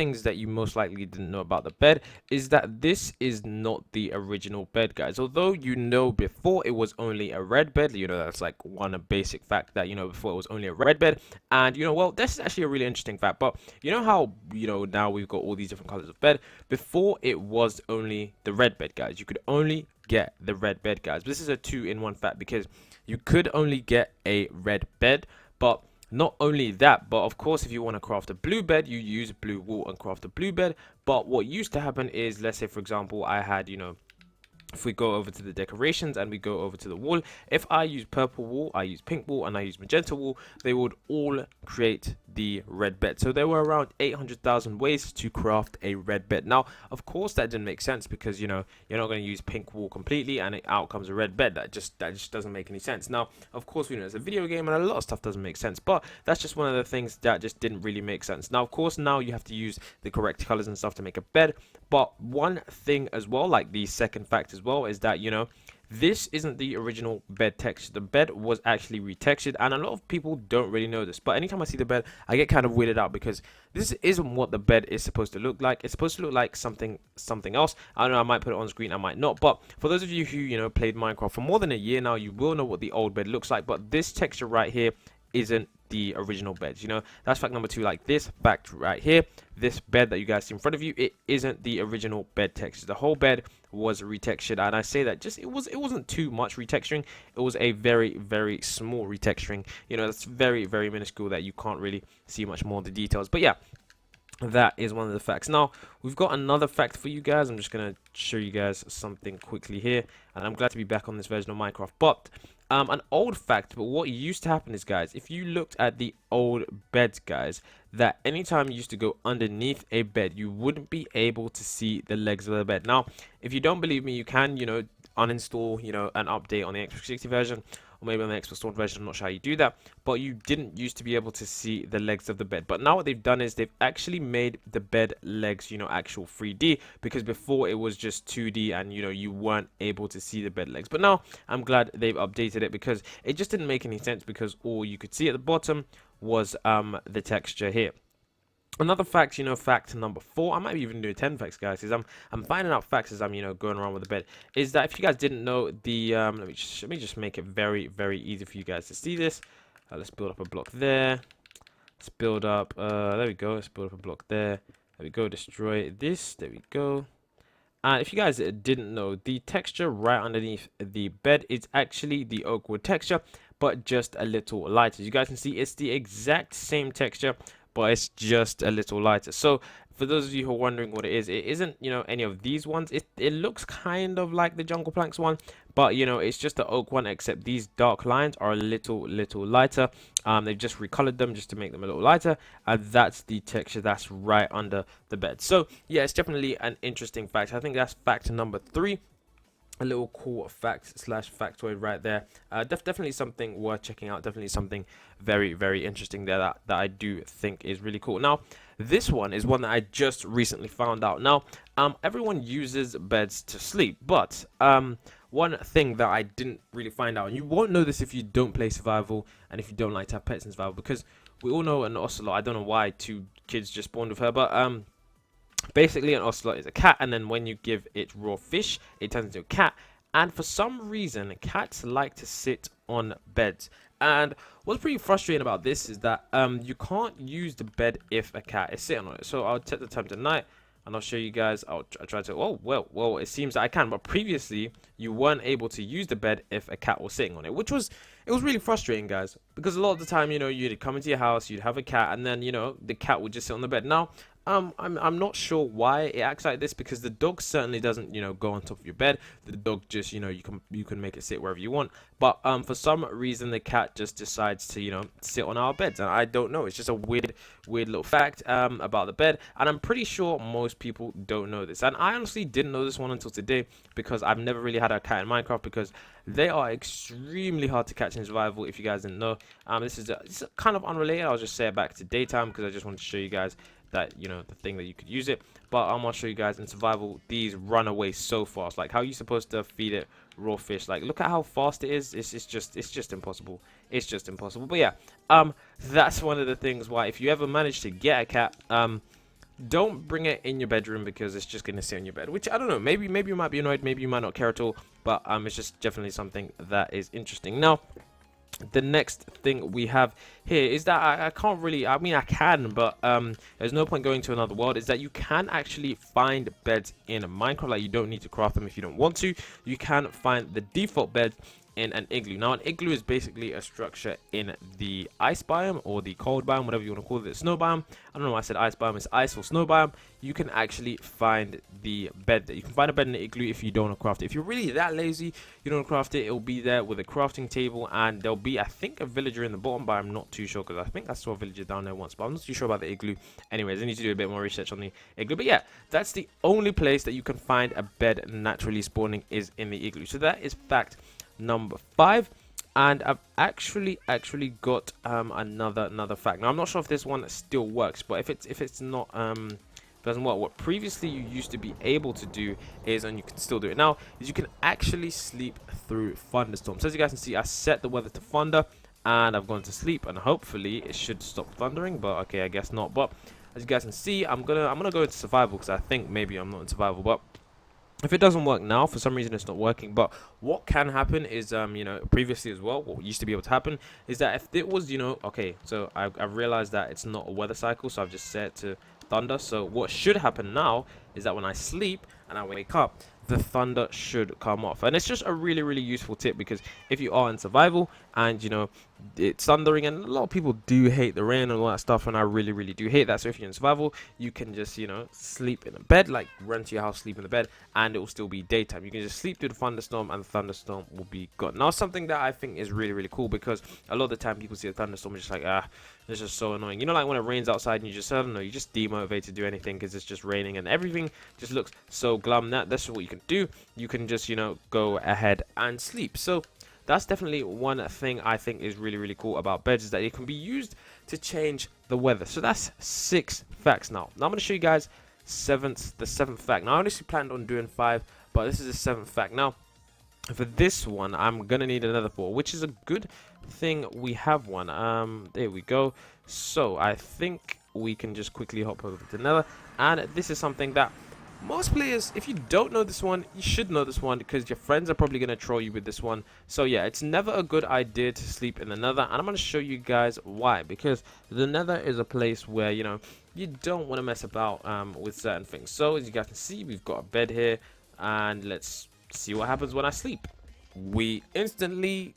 things that you most likely didn't know about the bed is that this is not the original bed, guys. Although you know before it was only a red bed, you know, that's like one basic fact that you know before it was only a red bed. And you know, well, this is actually a really interesting fact. But you know how, you know, now we've got all these different colors of bed. Before it was only the red bed, guys. You could only get the red bed, guys. This is a two-in-one fact because you could only get a red bed, but not only that, but of course, if you want to craft a blue bed, you use blue wool and craft a blue bed. But what used to happen is, let's say, for example, I had, you know, if we go over to the decorations and we go over to the wall, if I use purple wool, I use pink wool, and I use magenta wool, they would all create the red bed. So there were around 800,000 ways to craft a red bed. Now, of course, that didn't make sense because, you know, you're not going to use pink wool completely and out comes a red bed. That just doesn't make any sense. Now, of course, we know it's a video game and a lot of stuff doesn't make sense, but that's just one of the things that just didn't really make sense. Now, of course, now you have to use the correct colors and stuff to make a bed. But one thing as well, like the second fact as well, is that, you know, this isn't the original bed texture. The bed was actually retextured, and a lot of people don't really know this. But anytime I see the bed, I get kind of weirded out because this isn't what the bed is supposed to look like. It's supposed to look like something else. I don't know, I might put it on screen, I might not. But for those of you who, you know, played Minecraft for more than a year now, you will know what the old bed looks like. But this texture right here isn't the original beds. You know, that's fact number two. Like this fact right here, this bed that you guys see in front of you, it isn't the original bed texture. The whole bed was retextured, and I say that just it wasn't too much retexturing. It was a very small retexturing. You know, that's very minuscule that you can't really see much more of the details. But yeah, that is one of the facts. Now we've got another fact for you guys. I'm just gonna show you guys something quickly here, and I'm glad to be back on this version of Minecraft. But an old fact, but what used to happen is, guys, if you looked at the old beds, guys, that anytime you used to go underneath a bed, you wouldn't be able to see the legs of the bed. Now, if you don't believe me, you can, you know, uninstall, you know, an update on the Xbox 360 version, or maybe on the Xbox One version. I'm not sure how you do that, but you didn't used to be able to see the legs of the bed. But now what they've done is they've actually made the bed legs, you know, actual 3D, because before it was just 2D and, you know, you weren't able to see the bed legs. But now I'm glad they've updated it because it just didn't make any sense because all you could see at the bottom was the texture here. Another fact, you know, fact number 4, I might even do 10 facts, guys, because I'm finding out facts as I'm, you know, going around with the bed, is that if you guys didn't know, the let me just make it very easy for you guys to see this. Let's build up a block there. Let's build up there we go. Let's build up a block there. There we go. Destroy this. There we go. And if you guys didn't know, the texture right underneath the bed is actually the oak wood texture, but just a little lighter. As you guys can see, it's the exact same texture, but it's just a little lighter. So for those of you who are wondering what it isn't, you know, any of these ones. It looks kind of like the jungle planks one, but you know, it's just the oak one, except these dark lines are a little lighter. They've just recolored them just to make them a little lighter, and that's the texture that's right under the bed. So yeah, it's definitely an interesting fact. I think that's fact number 3. A little cool fact slash factoid right there. Definitely something worth checking out. Definitely something very interesting there that I do think is really cool. Now, this one is one that I just recently found out. Now, everyone uses beds to sleep, but one thing that I didn't really find out, and you won't know this if you don't play survival and if you don't like to have pets in survival, because we all know an ocelot. I don't know why 2 kids just spawned with her, but basically, an ocelot is a cat, and then when you give it raw fish, it turns into a cat. And for some reason, cats like to sit on beds. And what's pretty frustrating about this is that you can't use the bed if a cat is sitting on it. So I'll take the time tonight, and I'll show you guys. I'll try to. Oh well, it seems that I can. But previously, you weren't able to use the bed if a cat was sitting on it, which was really frustrating, guys. Because a lot of the time, you know, you'd come into your house, you'd have a cat, and then, you know, the cat would just sit on the bed. Now, I'm not sure why it acts like this, because the dog certainly doesn't, you know, go on top of your bed. The dog just, you know, you can make it sit wherever you want. But for some reason, the cat just decides to, you know, sit on our beds, and I don't know. It's just a weird little fact about the bed, and I'm pretty sure most people don't know this. And I honestly didn't know this one until today, because I've never really had a cat in Minecraft, because they are extremely hard to catch in survival. If you guys didn't know, this is kind of unrelated. I'll just say it back to daytime because I just wanted to show you guys that, you know, the thing that you could use it. But I'm gonna show you guys in survival, these run away so fast. Like, how are you supposed to feed it raw fish? Like, look at how fast it is. It's just impossible. It's just impossible. But yeah, that's one of the things why, if you ever manage to get a cat, don't bring it in your bedroom because it's just gonna sit on your bed, which I don't know, maybe you might be annoyed, maybe you might not care at all, but it's just definitely something that is interesting. Now the next thing we have here is that I can't really, I mean I can, but there's no point going to another world, is that you can actually find beds in Minecraft. Like, you don't need to craft them if you don't want to. You can find the default bed in an igloo. Now an igloo is basically a structure in the ice biome or the cold biome, whatever you want to call it, the snow biome. I don't know why I said ice biome, it's ice or snow biome. You can actually find the bed there. You can find a bed in the igloo if you don't want to craft it. If you're really that lazy, you don't want to craft it, it'll be there with a crafting table, and there'll be, I think, a villager in the bottom, but I'm not too sure because I think I saw a villager down there once, but I'm not too sure about the igloo. Anyways, I need to do a bit more research on the igloo. But yeah, that's the only place that you can find a bed naturally spawning, is in the igloo. So that is fact number 5. And I've actually got another fact. Now I'm not sure if this one still works, but if it's not doesn't work, what previously you used to be able to do is, and you can still do it now, is you can actually sleep through thunderstorms. So as you guys can see, I set the weather to thunder and I've gone to sleep, and hopefully it should stop thundering, but okay, I guess not. But as you guys can see, I'm gonna go into survival because I think maybe I'm not in survival. But if it doesn't work now, for some reason it's not working. But what can happen is, you know, previously as well, what used to be able to happen is that if it was, you know, okay, so I've realized that it's not a weather cycle, so I've just set it to thunder. So what should happen now is that when I sleep and I wake up, the thunder should come off. And it's just a really useful tip, because if you are in survival and, you know, it's thundering, and a lot of people do hate the rain and all that stuff, and I really do hate that. So if you're in survival, you can just, you know, sleep in a bed, like run to your house, sleep in the bed, and it will still be daytime. You can just sleep through the thunderstorm and the thunderstorm will be gone. Now something that I think is really cool, because a lot of the time people see a thunderstorm and just like, it's just so annoying. You know, like when it rains outside and you just, I don't know, you just demotivated to do anything because it's just raining and everything just looks so glum. That's what you can do. You can just, you know, go ahead and sleep. So that's definitely one thing I think is really cool about beds, is that it can be used to change the weather. So that's 6 facts now. Now I'm going to show you guys the seventh fact. Now I honestly planned on doing 5, but this is the 7th fact. Now for this one, I'm gonna need another portal, which is a good thing we have one. There we go. So I think we can just quickly hop over to another, and this is something that most players, if you don't know this one, you should know this one, because your friends are probably gonna troll you with this one. So yeah, it's never a good idea to sleep in the nether, and I'm gonna show you guys why. Because the nether is a place where, you know, you don't want to mess about with certain things. So as you guys can see, we've got a bed here, and let's see what happens when I sleep. We instantly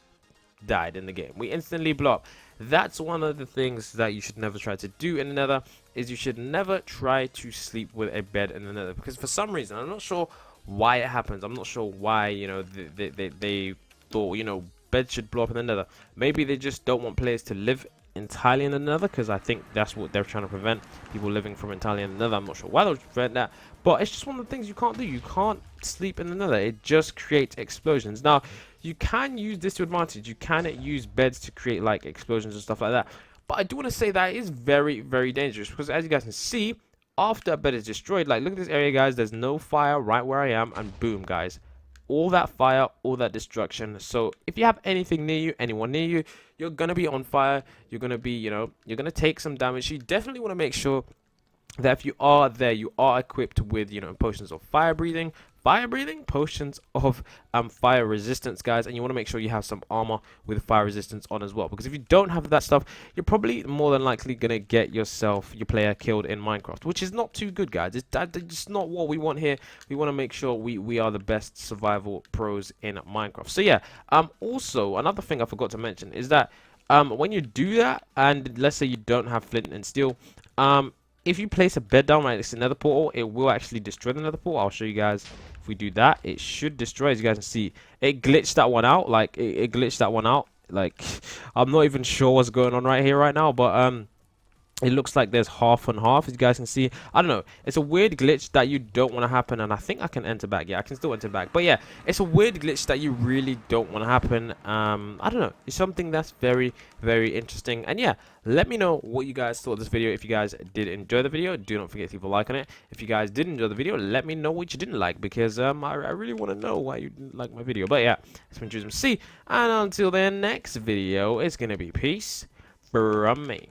died in the game. We instantly blow up. That's one of the things that you should never try to do in the nether, is you should never try to sleep with a bed in the nether, because for some reason, I'm not sure why it happens. I'm not sure why, you know, they thought, you know, beds should blow up in the nether. Maybe they just don't want players to live entirely in the nether, because I think that's what they're trying to prevent, people living from entirely in the nether. I'm not sure why they'll prevent that, but it's just one of the things you can't do. You can't sleep in the nether. It just creates explosions. Now you can use this to advantage. You can use beds to create like explosions and stuff like that, but I do want to say that it is very dangerous, because as you guys can see, after a bed is destroyed, like look at this area, guys, there's no fire right where I am, and boom, guys, all that fire, all that destruction. So if you have anything near you, anyone near you, you're gonna be on fire. You're gonna be, you know, you're gonna take some damage. You definitely want to make sure that if you are there, you are equipped with, you know, potions of fire breathing, potions of fire resistance, guys, and you want to make sure you have some armor with fire resistance on as well, because if you don't have that stuff, you're probably more than likely gonna get yourself, your player, killed in Minecraft, which is not too good, guys. It's not what we want here. We want to make sure we are the best survival pros in Minecraft. So yeah, also another thing I forgot to mention is that when you do that, and let's say you don't have flint and steel, if you place a bed down right next to another portal, it will actually destroy the nether portal. I'll show you guys. If we do that, it should destroy. As you guys can see, it glitched that one out. Like it glitched that one out. Like I'm not even sure what's going on right here right now, but it looks like there's half and half, as you guys can see. I don't know, it's a weird glitch that you don't want to happen, and I think I can enter back. Yeah, I can still enter back, but yeah, it's a weird glitch that you really don't want to happen. I don't know, it's something that's very interesting. And yeah, let me know what you guys thought of this video. If you guys did enjoy the video, do not forget to leave a like on it. If you guys did enjoy the video, let me know what you didn't like, because I really want to know why you didn't like my video. But yeah, it's been Choosing C, and until the next video, it's gonna be peace from me.